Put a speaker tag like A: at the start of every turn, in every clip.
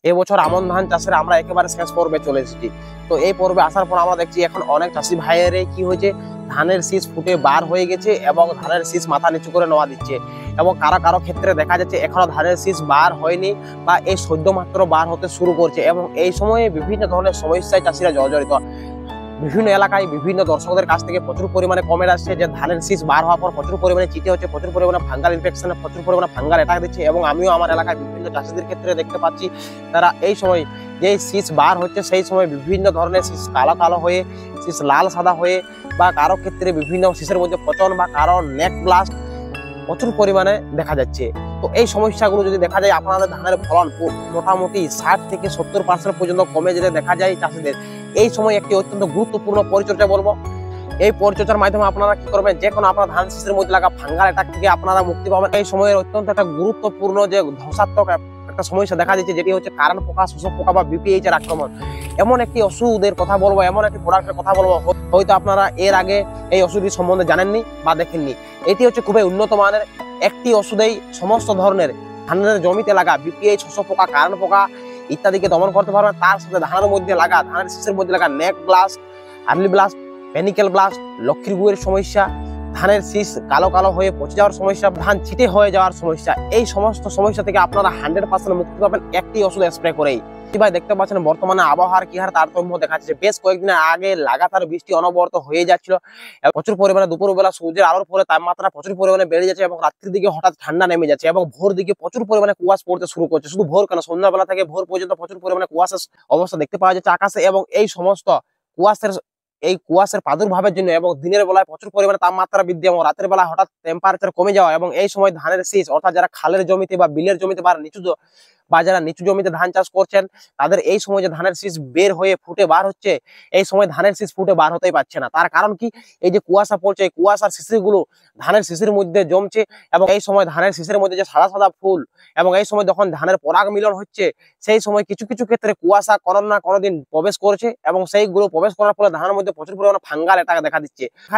A: এবছর আমন ধান চাষের আমরা একেবারে শেষ পর্বে চলে এসেছি। তো এই পর্বে আসার পর আমরা দেখছি এখন অনেক চাষি ভাইয়ের কি হয়েছে, ধানের শীষ ফুটে বার হয়ে গেছে এবং ধানের শীষ মাথা নিচু করে নেওয়া দিচ্ছে। এবং কারো কারো ক্ষেত্রে দেখা যাচ্ছে এখনো ধানের শীষ বার হয়নি বা এই সদ্য মাত্র বার হতে শুরু করছে। এবং এই সময়ে বিভিন্ন ধরনের সমস্যায় চাষিরা জর্জরিত। বিভিন্ন এলাকায় বিভিন্ন দর্শকদের কাছ থেকে প্রচুর পরিমাণে কমেন্ট আসছে যে ধানের শীষ বার হওয়ার পর প্রচুর পরিমাণে চিটে হচ্ছে, প্রচুর পরিমাণে ফাঙ্গাল ইনফেকশন, প্রচুর পরিমাণে ফাঙ্গাল অ্যাটাক দিচ্ছে। এবং আমিও আমার এলাকায় বিভিন্ন চাষিদের ক্ষেত্রে দেখতে পাচ্ছি তারা এই সময় যে শীষ বার হচ্ছে সেই সময় বিভিন্ন ধরনের শীষ কালো কালো হয়ে, শীষ লাল সাদা হয়ে, বা কারো ক্ষেত্রে বিভিন্ন শীষের মধ্যে পচন বা কারো নেক ব্লাস্ট প্রচুর পরিমাণে দেখা যাচ্ছে। তো এই সমস্যাগুলো যদি দেখা যায় আপনাদের ধানের ফলন মোটামুটি 60 থেকে 70% পর্যন্ত কমে যেতে দেখা যায় চাষিদের। এই সময় একটি অত্যন্ত গুরুত্বপূর্ণ পরিচর্যা বলবো। এই পরিচর্যার মাধ্যমে আপনারা কি করবেন, যে কোনো আপনার ধান শীষের মধ্যে লাগা ফাঙ্গাল অ্যাটাক থেকে আপনারা মুক্তি পাবেন। এই সময়ের অত্যন্ত একটা গুরুত্বপূর্ণ যে ধ্বংসাত্মক একটা সমস্যা দেখা দিচ্ছে, যেটি হচ্ছে কারণ পোকা, শোষক পোকা বা বিপিএইচ এর আক্রমণ। এমন একটি ওষুধের কথা বলবো, এমন একটি প্রোডাক্টের কথা বলবো, হয়তো আপনারা এর আগে এই ওষুধটি সম্বন্ধে জানেননি বা দেখেননি। এটি হচ্ছে খুবই উন্নত মানের একটি ওষুধেই সমস্ত ধরনের ধানের জমিতে লাগা বিপিএইচ, শোষক পোকা, কারণ পোকা ইত্যাদিকে দমন করতে পারবেন। তার সাথে ধানের মধ্যে লাগা, ধানের শীষের মধ্যে লাগা নেক ব্লাস্ট, আর্লি ব্লাস্ট, প্যানিক্যাল ব্লাস্ট, লক্ষ্মীর গুয়ের সমস্যা, ধানের শীষ কালো কালো হয়ে পচে যাওয়ার সমস্যা, ধান ছিটে হয়ে যাওয়ার সমস্যা, এই সমস্ত সমস্যা থেকে আপনারা 100% মুক্তি পাবেন একটি ওষুধ স্প্রে করেই। ভাই দেখতে পাচ্ছেন বর্তমানে আবহাওয়ার কি হার তারতম্য দেখা যাচ্ছে। বেশ কয়েকদিন আগে লাগাতার বৃষ্টি অনবরত হয়ে যাচ্ছিল, প্রচুর পরিমাণে দুপুরবেলা সূর্যের আলোর ফলে তাপমাত্রা প্রচুর পরিমাণে বেড়ে যাচ্ছে এবং রাত্রির দিকে হঠাৎ ঠান্ডা নেমে যাচ্ছে এবং ভোর দিকে প্রচুর পরিমাণে কুয়াশা পড়তে শুরু করছে। শুধু ভোর কেন, সন্ধ্যাবেলা থেকে ভোর পর্যন্ত প্রচুর পরিমাণে কুয়াশার অবস্থা দেখতে পাওয়া যাচ্ছে আকাশে। এবং এই সমস্ত কুয়াশার প্রাদুর্ভাবের জন্য এবং দিনের বেলায় প্রচুর পরিমাণে তাপমাত্রা বৃদ্ধি এবং রাতের বেলা হঠাৎ টেম্পারেচার কমে যাওয়া, এবং এই সময় ধানের শীষ অর্থাৎ যারা খালের জমিতে বা বিলের জমিতে বা যারা নিচু জমিতে ধান চাষ করছেন তাদের এই সময় যে ধানের শীষ বের হয়ে ফুটে বার হচ্ছে, এই সময় ধানের শীষ ফুটে বার হতেই পারছে না। তার কারণ কি, এই যে কুয়াশা পড়ছে, এই কুয়াশার শিশিরগুলো ধানের শিশির মধ্যে জমছে এবং এই সময় ধানের শীষের মধ্যে যে সাদা সাদা ফুল, এবং এই সময় যখন ধানের পরাগ মিলন হচ্ছে সেই সময় কিছু কিছু ক্ষেত্রে কুয়াশা কোনো না কোনোদিন প্রবেশ করছে এবং সেইগুলো প্রবেশ করার ফলে ধানের মধ্যে প্রচুর পরিমাণে ফাঙ্গাল অ্যাটাক দেখা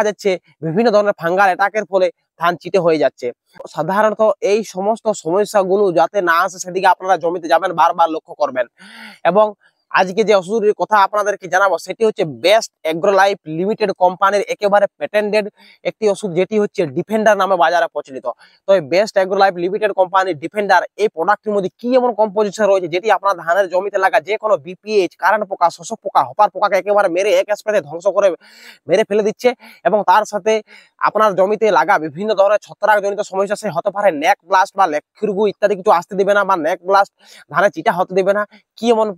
A: যাচ্ছে। বিভিন্ন ধরনের ফাঙ্গাল অ্যাটাকের ফলে ধান চিটে হয়ে যাচ্ছে। সাধারণত এই সমস্ত সমস্যাগুলো যাতে না আসে সেদিকে আপনারা জমিতে যাবেন, বারবার লক্ষ্য করবেন। এবং আজকে যে ওষুধের কথা আপনাদেরকে জানাবো সেটি হচ্ছে বেস্ট এগ্রো লাইফ লিমিটেড কোম্পানির একেবারে প্যাটেন্টেড একটি ওষুধ, যেটি হচ্ছে ডিফেন্ডার নামে বাজারে প্রচলিত। তো এই বেস্ট এগ্রো লাইফ লিমিটেড কোম্পানির ডিফেন্ডার এই প্রোডাক্টের মধ্যে কি এমন কম্পোজিশন রয়েছে যেটি আপনার ধানের জমিতে লাগা যে কোনো বিপিএইচ, কারেন্ট পোকা, শোষক পোকা, হপার পোকাকে একেবারে মেরে এক স্প্রেতে ধ্বংস করে মেরে ফেলে দিচ্ছে। এবং তার সাথে আপনার জমিতে লাগা বিভিন্ন ধরনের ছত্রাকজনিত সমস্যা, সে হতে পারে নেক ব্লাস্ট বা লক্ষ্মীর গু ইত্যাদি কিছু আসতে দিবে না, বা নেক ব্লাস্ট ধানের চিটা হতে দিবে না। কি এমন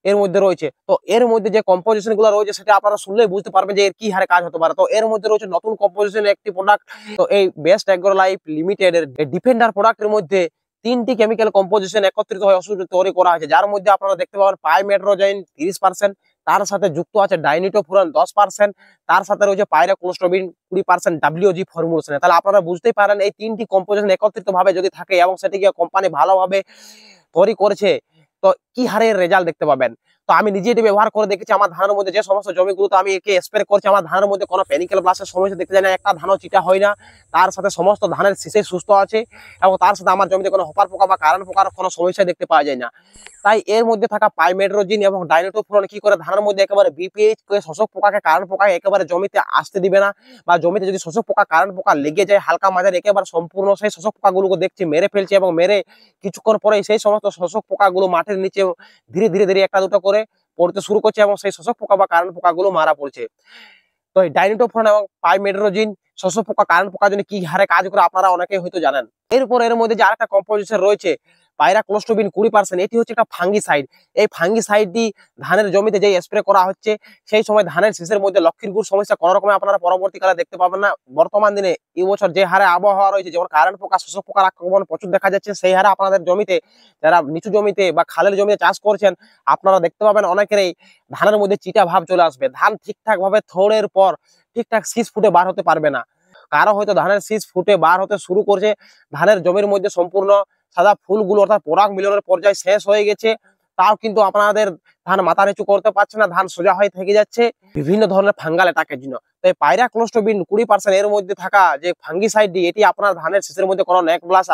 A: এর মধ্যে রয়েছে, তো এর মধ্যে যে কম্পোজিশন গুলো রয়েছে সেটা আপনারা শুনলেই বুঝতে পারবেন যে এর কি হারে কাজ হতে পারে। তো এর মধ্যে রয়েছে নতুন কম্পোজিশন একটি প্রোডাক্ট। তো এই বেস্ট এগ্রো লাইফ লিমিটেড এর ডিফেন্ডার প্রোডাক্টের মধ্যে 3টি কেমিক্যাল কম্পোজিশন একত্রিত হয়ে ওষুধ তৈরি করা হয়েছে, যার মধ্যে আপনারা দেখতে পাবেন পাইমেট্রোজাইন 30%, তার সাথে যুক্ত আছে ডাইনিটোফুরান 10%, তার সাথে রয়েছে পাইরাক্লোস্ট্রবিন 20% WG ফর্মুলেশনে। তাহলে আপনারা বুঝতেই পারেন এই 3টি কম্পোজিশন একত্রিত ভাবে যদি থাকে এবং সেটিকে কোম্পানি ভালোভাবে তৈরি করেছে, তো কি হারে রেজাল্ট দেখতে পাবেন। তো আমি নিজে এটি ব্যবহার করে দেখেছি আমার ধানের মধ্যে যে সমস্ত জমিগুলোতে আমি একে স্প্রে করছি, আমার ধানের মধ্যে কোনো প্যানিক্যাল ব্লাস্টের সমস্যা দেখতে যায় না, একটা ধানও চিটা হয় না। তার সাথে সমস্ত ধানের শীষে সুস্থ আছে এবং তার সাথে আমার জমিতে কোনো হপার পোকা বা কারণ পোকার কোনো সমস্যা দেখতে পাওয়া যায় না। তাই এর মধ্যে থাকা পাইমেট্রোজিন এবং ডাইনিটোফুরান কি করে ধানের মধ্যে একেবারে বিপিএইচ কে শোষক পোকাকে, কারণ পোকাকে একেবারে জমিতে আসতে দিবে না, বা জমিতে যদি শোষক পোকা, কারণ পোকা লেগে যায় হালকা মাঝারি একেবারে সম্পূর্ণ সেই শোষক পোকাগুলোকে দেখছি মেরে ফেলছে এবং মেরে কিছুক্ষণ পরে সেই সমস্ত শোষক পোকাগুলো মাটির নিচে ধীরে ধীরে ধীরে একটা দুটো করে পড়তে শুরু করছে এবং সেই শোষক পোকা বা কারণ পোকাগুলো মারা পড়ছে। তো এই ডাইনিটোফুরান এবং পাইমেট্রোজিন শোষক পোকা, কারণ পোকার জন্য কি হারে কাজ করে আপনারা অনেকেই হয়তো জানেন। এরপর এর মধ্যে যে আরেকটা কম্পোজিশন রয়েছে পাইরাক্লোস্ট্রবিন 20%, এটি হচ্ছে একটা ফাঙ্গিসাইড। এই ফাঙ্গিসাইডটি ধানের জমিতে যে স্প্রে করা হচ্ছে সেই সময় ধানের শীষের মধ্যে লক্ষ্মীর গুড় সমস্যা কোনো রকমে আপনারা পরবর্তীকালে দেখতে পাবেন না। বর্তমান দিনে এই বছর যে হারে আবহাওয়া রয়েছে, যেমন কারেন্ট পোকা, শোষক পোকার আক্রমণ প্রচুর দেখা যাচ্ছে, সেই হারে আপনাদের জমিতে যারা নিচু জমিতে বা খালের জমিতে চাষ করছেন আপনারা দেখতে পাবেন অনেকেরই ধানের মধ্যে চিটা ভাব চলে আসবে। ধান ঠিকঠাক ভাবে থোড়ের পর ঠিকঠাক শীষ ফুটে বার হতে পারবে না। কারো হয়তো ধানের শীষ ফুটে বার হতে শুরু করছে, ধানের জমির মধ্যে সম্পূর্ণ সাদা ফুলগুলো অর্থাৎ পরাগ মিলনের পর্যায়ে শেষ হয়ে গেছে, তাও কিন্তু আপনাদের ধান মাথা নিচু করতে পারছে না, ধান সোজা হয়ে থেকে যাচ্ছে বিভিন্ন ধরনের ফাঙ্গাল অ্যাটাকের জন্য। তাই পাইরাক্লোস্ট্রবিন 20% এর মধ্যে থাকা যে ফাঙ্গিসাইডটি, এটি আপনার ধানের শীষের মধ্যে কোনো নেক ব্লাস্ট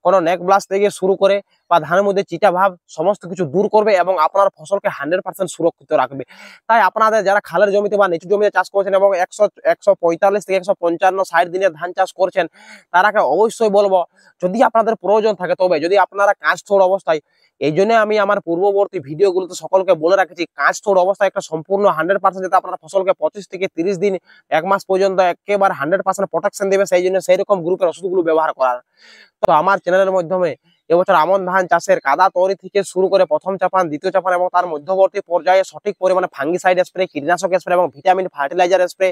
A: কোনো নেক ব্লাস্ট থেকে শুরু করে বা ধানের মধ্যে চিটা ভাব সমস্ত কিছু দূর করবে এবং আপনার ফসলকে 100% সুরক্ষিত রাখবে। তাই আপনাদের যারা খালের জমিতে বা নিচু জমিতে চাষ করছেন এবং 145 থেকে 155-60 দিনের ধান চাষ করছেন, তারাকে অবশ্যই বলবো যদি আপনাদের প্রয়োজন থাকে, তবে যদি আপনারা কাঁচথোড় অবস্থায়, এই জন্য আমি আমার পূর্ববর্তী ভিডিওগুলোতে সকলকে বলে রাখেছি কাঁচথোড় অবস্থায় একটা সম্পূর্ণ 100% যাতে আপনার ফসলকে 25 থেকে 30 দিন 1 মাস পর্যন্ত একেবারে 100% প্রোটেকশন দেবে, সেই জন্য সেই রকম গ্রুপের ওষুধগুলো ব্যবহার করার। তো আমার চ্যানেলের মাধ্যমে এবছর আমন ধান চাষের কাদা তৈরি থেকে শুরু করে প্রথম চাপান, দ্বিতীয় চাপান এবং তার মধ্যবর্তী পর্যায়ে সঠিক পরিমাণে ফাঙ্গিসাইড স্প্রে, কীটনাশক স্প্রে এবং ভিটামিন ফার্টিলাইজার স্প্রে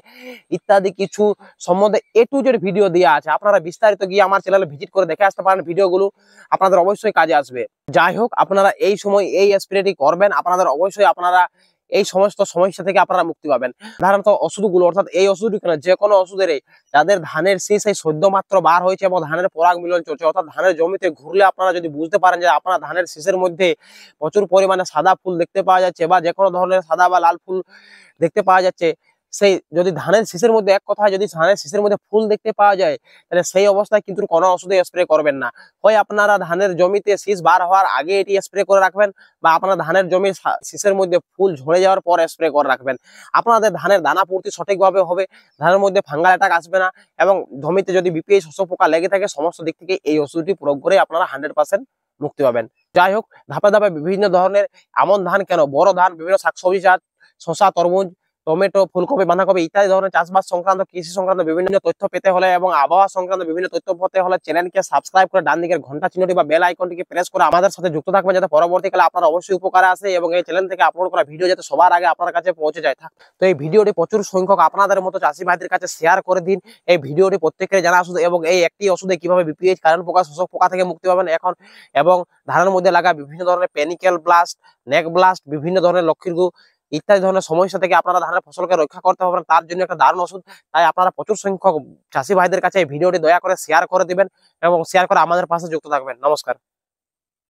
A: ইত্যাদি কিছু সম্বন্ধে A to Z ভিডিও দেওয়া আছে। আপনারা বিস্তারিত গিয়ে আমার চ্যানেলে ভিজিট করে দেখে আসতে পারেন, ভিডিওগুলো আপনাদের অবশ্যই কাজে আসবে। যাই হোক, আপনারা এই সময় এই স্প্রেটি করবেন, আপনাদের অবশ্যই আপনারা এই সমস্ত সমস্যা থেকে আপনারা মুক্তি পাবেন। সাধারণত ওষুধগুলো, অর্থাৎ এই ওষুধটি কেন, যে কোনো ওষুধেরই যাদের ধানের শীষ এই সদ্য মাত্র বার হয়েছে এবং ধানের পরাগ মিলন চলছে, অর্থাৎ ধানের জমিতে ঘুরলে আপনারা যদি বুঝতে পারেন যে আপনার ধানের শীষের মধ্যে প্রচুর পরিমাণে সাদা ফুল দেখতে পাওয়া যাচ্ছে বা যে কোনো ধরনের সাদা বা লাল ফুল দেখতে পাওয়া যাচ্ছে, সেই যদি ধানের শীষের মধ্যে, এক কথায় যদি ধানের শীষের মধ্যে ফুল দেখতে পাওয়া যায়, তাহলে সেই অবস্থায় কিন্তু কোনো ওষুধে স্প্রে করবেন না। হয় আপনারা ধানের জমিতে শীষ বার হওয়ার আগে এটি স্প্রে করে রাখবেন, বা আপনারা ধানের জমির শীষের মধ্যে ফুল ঝরে যাওয়ার পর স্প্রে করে রাখবেন। আপনাদের ধানের দানা পূর্তি সঠিকভাবে হবে, ধানের মধ্যে ফাঙ্গাল অ্যাটাক আসবে না, এবং জমিতে যদি বিপিএই শস্য পোকা লেগে থাকে সমস্ত দিক থেকে এই ওষুধটি প্রয়োগ করে আপনারা 100% মুক্তি পাবেন। যাই হোক, ধাপে ধাপে বিভিন্ন ধরনের আমন ধান কেন, বড় ধান, বিভিন্ন শাকসবজি চাষ, শসা, তরমুজ, টমেটো, ফুলকপি, বাঁধাকপি ইত্যাদি ধরনের চাষবাস সংক্রান্ত, কৃষি সংক্রান্ত বিভিন্ন তথ্য পেতে হলে এবং আবহাওয়া সংক্রান্ত বিভিন্ন তথ্য পেতে হলে চ্যানেলকে সাবস্ক্রাইব করে ডান দিকের ঘন্টা চিহ্নটি বা বেল আইকনটিকে প্রেস করে আমাদের সাথে যুক্ত থাকবেন, যাতে পরবর্তীকালে আপনার অবশ্যই উপকারে আসে এবং এই চ্যানেল থেকে আপলোড করা ভিডিও যাতে সবার আগে আপনার কাছে পৌঁছে যায়। তো এই ভিডিওটি প্রচুর সংখ্যক আপনাদের মতো চাষি ভাইদের কাছে শেয়ার করে দিন। এই ভিডিওটি প্রত্যেকের জানা ওষুধ এবং এই একটি ওষুধে কিভাবে বিপিএইচ, কারেন্ট পোকা, শোষক পোকা থেকে মুক্তি পাবেন এখন, এবং ধানের মধ্যে লাগা বিভিন্ন ধরনের পেনিকেল ব্লাস্ট, নেক ব্লাস্ট, বিভিন্ন ধরনের লক্ষীরগু ইত্যাদি ধরনের সমস্যা থেকে আপনারা ধানের ফসলকে রক্ষা করতে পারবেন, তার জন্য একটা দারুণ ওষুধ। তাই আপনারা প্রচুর সংখ্যক চাষি ভাইদের কাছে এই ভিডিওটি দয়া করে শেয়ার করে দিবেন এবং শেয়ার করে আমাদের পাশে যুক্ত থাকবেন। নমস্কার।